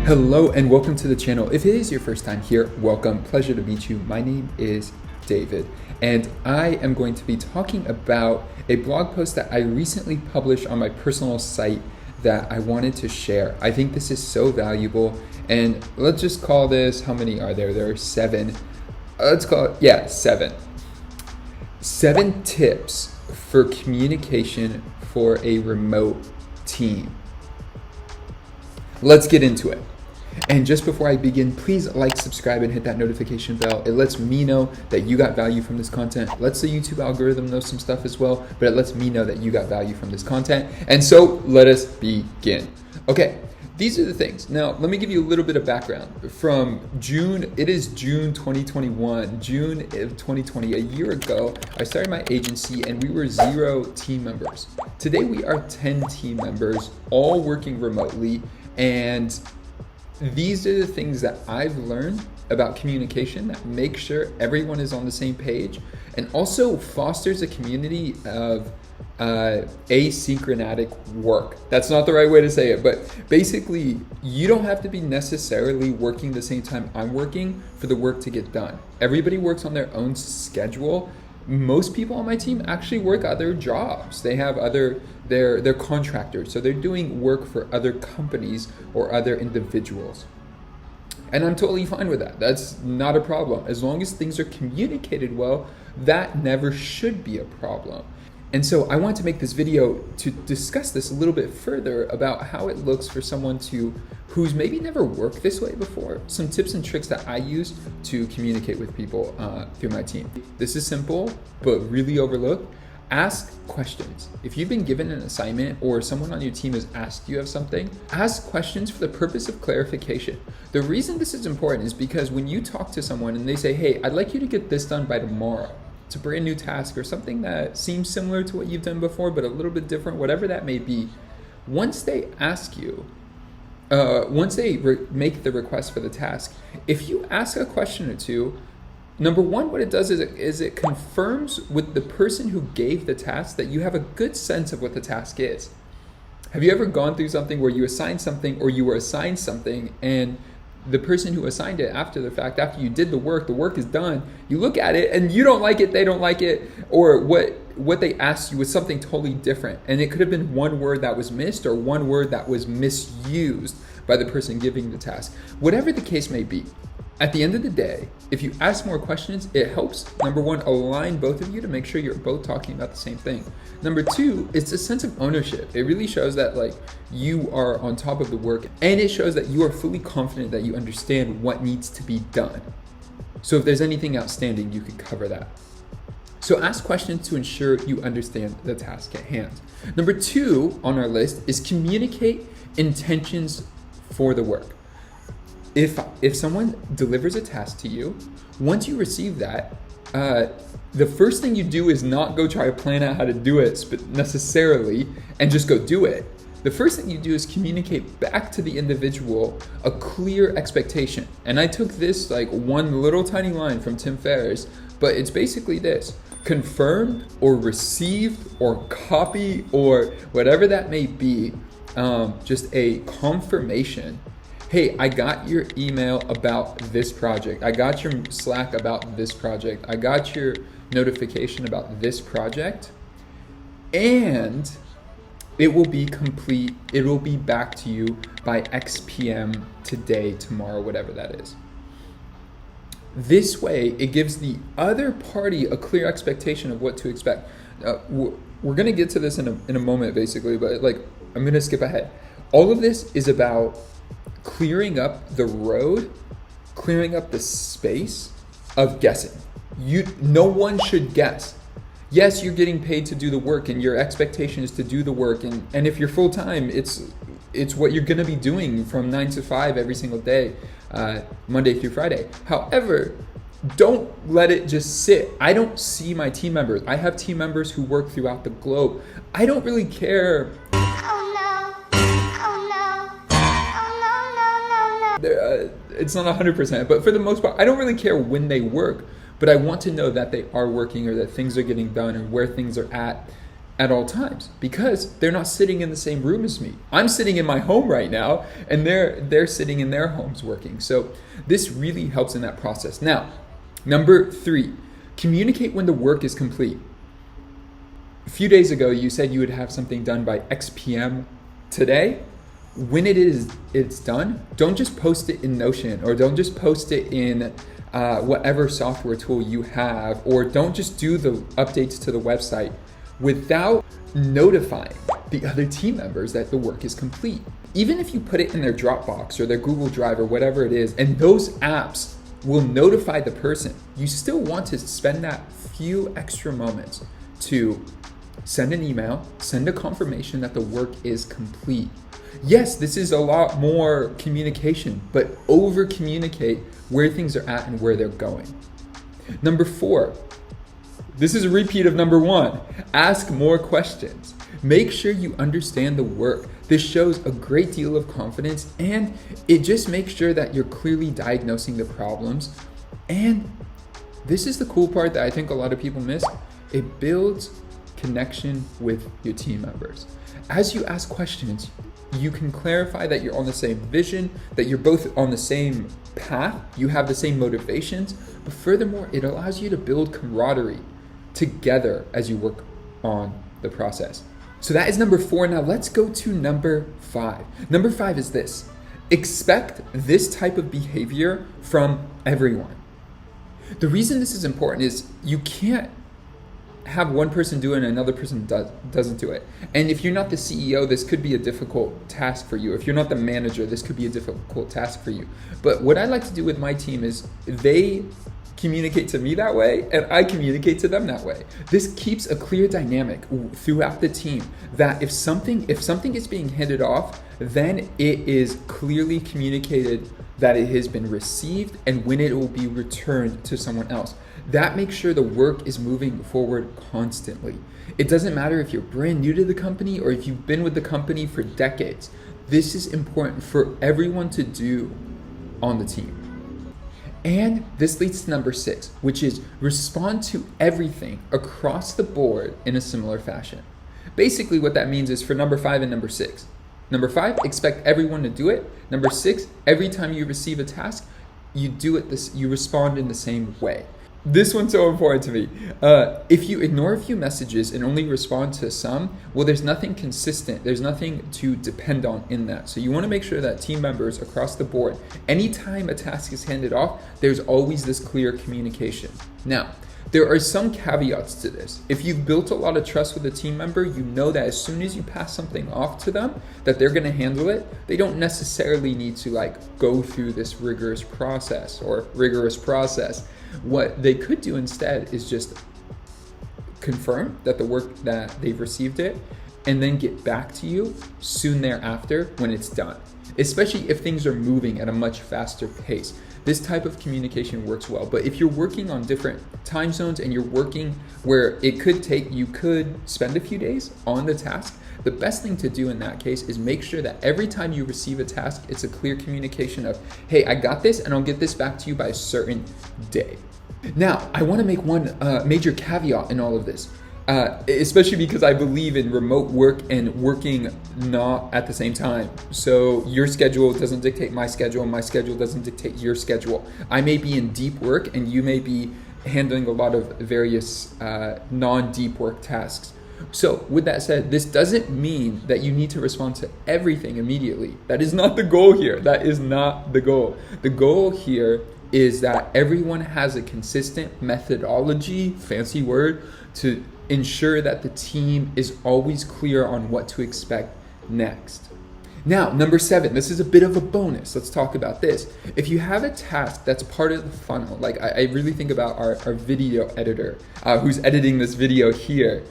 Hello and welcome to the channel. If it is your first time here, welcome. Pleasure to meet you. My name is David, and I am going to be talking about a blog post that I recently published on my personal site that I wanted to share. I think this is so valuable, and let's just call this, how many are there? There are 7. Let's call it, 7. 7 tips for communication for a remote team. Let's get into it. And just before I begin, please like, subscribe, and hit that notification bell. It lets me know that you got value from this content. Lets the YouTube algorithm know some stuff as well, but it lets me know that you got value from this content. And so let us begin. Okay, these are the things. Now, let me give you a little bit of background. From June, it is June 2021, June of 2020, a year ago, I started my agency and we were 0 team members. Today we are 10 team members, all working remotely, and these are the things that I've learned about communication that make sure everyone is on the same page and also fosters a community of asynchronatic work. That's not the right way to say it, but basically you don't have to be necessarily working the same time I'm working for the work to get done. Everybody works on their own schedule. Most people on my team actually work other jobs. They have they're contractors, so they're doing work for other companies or other individuals. And I'm totally fine with that. That's not a problem. As long as things are communicated well, that never should be a problem. And so I want to make this video to discuss this a little bit further about how it looks for someone who's maybe never worked this way before. Some tips and tricks that I use to communicate with people through my team. This is simple, but really overlooked. Ask questions. If you've been given an assignment or someone on your team has asked you of something, ask questions for the purpose of clarification. The reason this is important is because when you talk to someone and they say, hey, I'd like you to get this done by tomorrow, it's a brand new task or something that seems similar to what you've done before, but a little bit different, whatever that may be, once they ask you, once they make the request for the task, if you ask a question or two, number one, what it does is it confirms with the person who gave the task that you have a good sense of what the task is. Have you ever gone through something where you assigned something or you were assigned something and the person who assigned it after the fact, after you did the work is done, you look at it and you don't like it, they don't like it, or what they asked you was something totally different. And it could have been one word that was missed or one word that was misused by the person giving the task. Whatever the case may be, at the end of the day, if you ask more questions, it helps, number one, align both of you to make sure you're both talking about the same thing. Number two, it's a sense of ownership. It really shows that you are on top of the work, and it shows that you are fully confident that you understand what needs to be done. So if there's anything outstanding, you can cover that. So ask questions to ensure you understand the task at hand. Number 2 on our list is communicate intentions for the work. If someone delivers a task to you, once you receive that, the first thing you do is not go try to plan out how to do it necessarily and just go do it. The first thing you do is communicate back to the individual a clear expectation. And I took this one little tiny line from Tim Ferriss, but it's basically this: confirmed or received or copy or whatever that may be, just a confirmation. Hey, I got your email about this project. I got your Slack about this project. I got your notification about this project. And it will be complete. It will be back to you by X PM today, tomorrow, whatever that is. This way, it gives the other party a clear expectation of what to expect. We're gonna get to this in a moment, basically, but I'm gonna skip ahead. All of this is about clearing up the road, clearing up the space of guessing. No one should guess. Yes, you're getting paid to do the work and your expectation is to do the work. And if you're full-time, it's what you're gonna be doing from 9 to 5 every single day, Monday through Friday. However, don't let it just sit. I don't see my team members. I have team members who work throughout the globe. I don't really care. It's not 100%, but for the most part, I don't really care when they work, but I want to know that they are working or that things are getting done or where things are at. at all times because they're not sitting in the same room as me. I'm sitting in my home right now and they're sitting in their homes working. So this really helps in that process. Now, number 3, communicate when the work is complete. A few days ago, you said you would have something done by X p.m. today. When it's done, don't just post it in Notion or don't just post it in whatever software tool you have, or don't just do the updates to the website without notifying the other team members that the work is complete. Even if you put it in their Dropbox or their Google Drive or whatever it is, and those apps will notify the person, you still want to spend that few extra moments to send an email, send a confirmation that the work is complete. Yes, this is a lot more communication, but over communicate where things are at and where they're going. Number 4, this is a repeat of number 1. Ask more questions. Make sure you understand the work. This shows a great deal of confidence and it just makes sure that you're clearly diagnosing the problems. And this is the cool part that I think a lot of people miss. It builds connection with your team members. As you ask questions, you can clarify that you're on the same vision, that you're both on the same path, you have the same motivations, but furthermore, it allows you to build camaraderie together as you work on the process. So that is number 4. Now let's go to number 5. Number 5 is this. Expect this type of behavior from everyone. The reason this is important is you can't have one person do it and another person doesn't do it. And if you're not the CEO, this could be a difficult task for you. If you're not the manager, this could be a difficult task for you. But what I like to do with my team is they communicate to me that way and I communicate to them that way. This keeps a clear dynamic throughout the team that if something is being handed off, then it is clearly communicated that it has been received and when it will be returned to someone else. That makes sure the work is moving forward constantly. It doesn't matter if you're brand new to the company or if you've been with the company for decades. This is important for everyone to do on the team. And this leads to number 6, which is respond to everything across the board in a similar fashion. Basically what that means is for number 5 and number 6. Number 5, expect everyone to do it. Number 6, every time you receive a task, you respond in the same way. This one's so important to me. If you ignore a few messages and only respond to some, well, there's nothing consistent. There's nothing to depend on in that. So you want to make sure that team members across the board, anytime a task is handed off, there's always this clear communication. Now, there are some caveats to this. If you've built a lot of trust with a team member, you know that as soon as you pass something off to them, that they're going to handle it. They don't necessarily need to go through this rigorous process. What they could do instead is just confirm that the work that they've received it and then get back to you soon thereafter when it's done, especially if things are moving at a much faster pace. This type of communication works well. But if you're working on different time zones and you're working where you could spend a few days on the task, the best thing to do in that case is make sure that every time you receive a task, it's a clear communication of, hey, I got this and I'll get this back to you by a certain day. Now, I want to make one major caveat in all of this, especially because I believe in remote work and working not at the same time. So your schedule doesn't dictate my schedule doesn't dictate your schedule. I may be in deep work and you may be handling a lot of various non-deep work tasks. So with that said, this doesn't mean that you need to respond to everything immediately. That is not the goal here. That is not the goal. The goal here is that everyone has a consistent methodology, fancy word, to ensure that the team is always clear on what to expect next. Now, number 7, this is a bit of a bonus. Let's talk about this. If you have a task that's part of the funnel, I really think about our video editor who's editing this video here.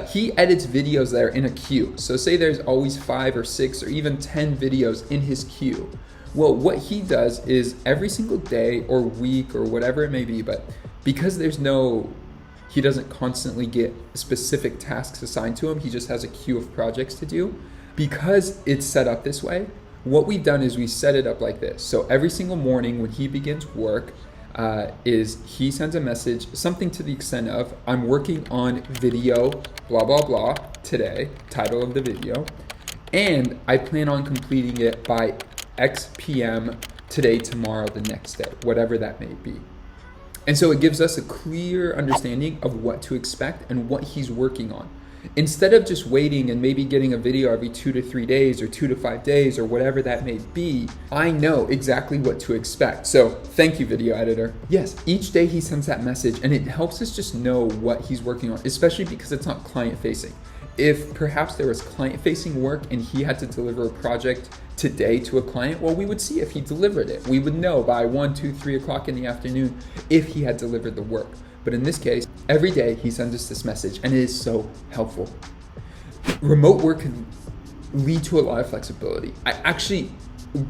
He edits videos that are in a queue. So say there's always 5 or 6 or even 10 videos in his queue. Well, what he does is every single day or week or whatever it may be, but because he doesn't constantly get specific tasks assigned to him, he just has a queue of projects to do. Because it's set up this way, what we've done is we set it up like this. So every single morning when he begins work, he sends a message, something to the extent of, I'm working on video, blah, blah, blah. today, title of the video, and I plan on completing it by X PM today, tomorrow, the next day, whatever that may be. And so it gives us a clear understanding of what to expect and what he's working on. Instead of just waiting and maybe getting a video every 2 to 3 days or 2 to 5 days or whatever that may be, I know exactly what to expect. So thank you, video editor. Yes, each day he sends that message and it helps us just know what he's working on, especially because it's not client facing. If perhaps there was client facing work and he had to deliver a project today to a client, well, we would see if he delivered it. We would know by 1, 2, 3 o'clock in the afternoon if he had delivered the work. But in this case, every day he sends us this message and it is so helpful. Remote work can lead to a lot of flexibility. I actually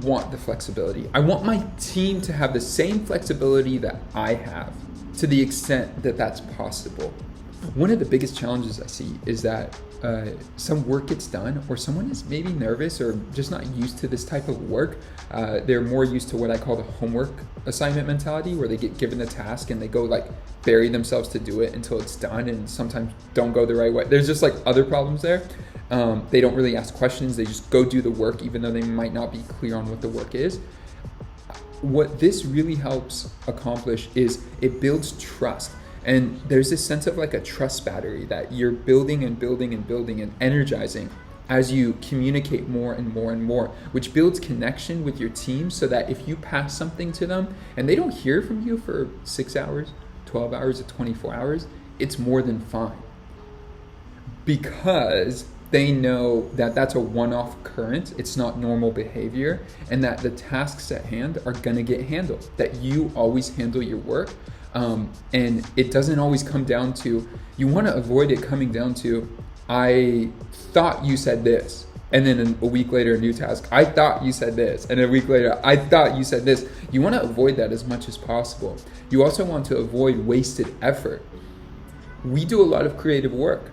want the flexibility. I want my team to have the same flexibility that I have, to the extent that that's possible. One of the biggest challenges I see is that some work gets done, or someone is maybe nervous or just not used to this type of work. They're more used to what I call the homework assignment mentality, where they get given a task and they go like bury themselves to do it until it's done, and sometimes don't go the right way. There's just like other problems there. They don't really ask questions. They just go do the work even though they might not be clear on what the work is. What this really helps accomplish is it builds trust. And there's this sense of like a trust battery that you're building and building and building and energizing as you communicate more and more and more, which builds connection with your team, so that if you pass something to them and they don't hear from you for 6 hours, 12 hours, or 24 hours, it's more than fine. Because they know that that's a one-off occurrence, it's not normal behavior, and that the tasks at hand are gonna get handled, that you always handle your work. And it doesn't always come down to, you want to avoid it coming down to, I thought you said this, and then a week later a new task, I thought you said this, and a week later I thought you said this. You want to avoid that as much as possible. You also want to avoid wasted effort. We do a lot of creative work.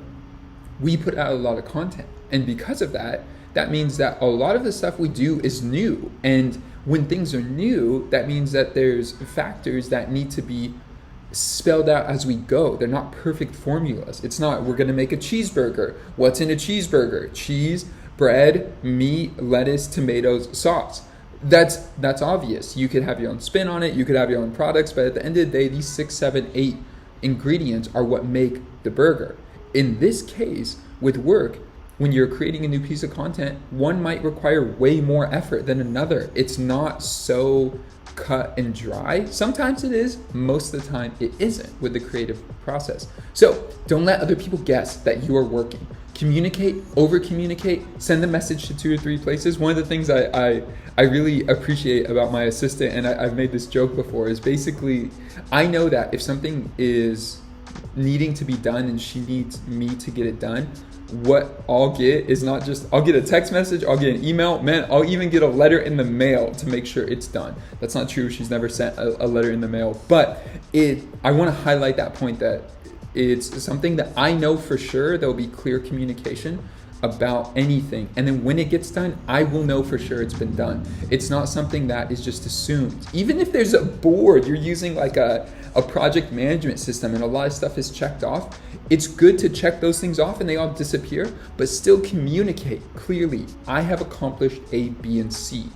We put out a lot of content, and because of that, that means that a lot of the stuff we do is new. And when things are new, that means that there's factors that need to be spelled out as we go. They're not perfect formulas. It's not, we're gonna make a cheeseburger. What's in a cheeseburger? Cheese, bread, meat, lettuce, tomatoes, sauce. That's obvious. You could have your own spin on it, you could have your own products, but at the end of the day, these 6, 7, 8 ingredients are what make the burger. In this case, with work, when you're creating a new piece of content, one might require way more effort than another. It's not so cut and dry. Sometimes it is, most of the time it isn't with the creative process. So don't let other people guess that you are working. Communicate, over communicate, send the message to 2 or 3 places. One of the things I really appreciate about my assistant, and I've made this joke before, is basically, I know that if something is needing to be done and she needs me to get it done, what I'll get is not just, I'll get a text message, I'll get an email, man, I'll even get a letter in the mail to make sure it's done. That's not true, she's never sent a letter in the mail, but I want to highlight that point, that it's something that I know for sure there'll be clear communication about anything, and then when it gets done, I will know for sure it's been done. It's not something that is just assumed. Even if there's a board, you're using like a project management system and a lot of stuff is checked off, it's good to check those things off and they all disappear, but still communicate clearly, I have accomplished A, B, and C.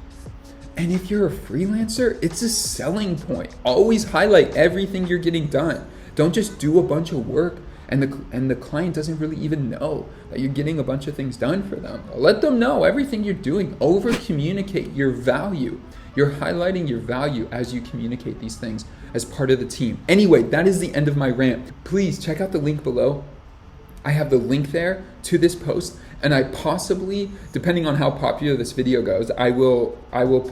And if you're a freelancer, it's a selling point. Always highlight everything you're getting done. Don't just do a bunch of work and the client doesn't really even know that you're getting a bunch of things done for them. Let them know everything you're doing. Over communicate your value. You're highlighting your value as you communicate these things as part of the team. Anyway, that is the end of my rant. Please check out the link below. I have the link there to this post, and I possibly, depending on how popular this video goes, I will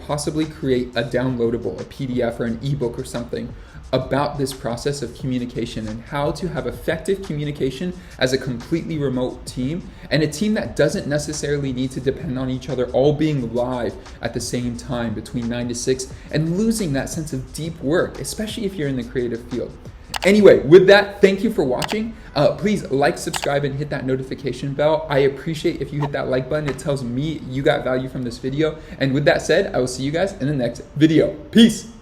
possibly create a downloadable, a PDF or an ebook or something about this process of communication and how to have effective communication as a completely remote team, and a team that doesn't necessarily need to depend on each other all being live at the same time between 9 to 6 and losing that sense of deep work, especially if you're in the creative field. Anyway, with that, thank you for watching. Please like, subscribe, and hit that notification bell. I appreciate if you hit that like button. It tells me you got value from this video. And with that said, I will see you guys in the next video. Peace.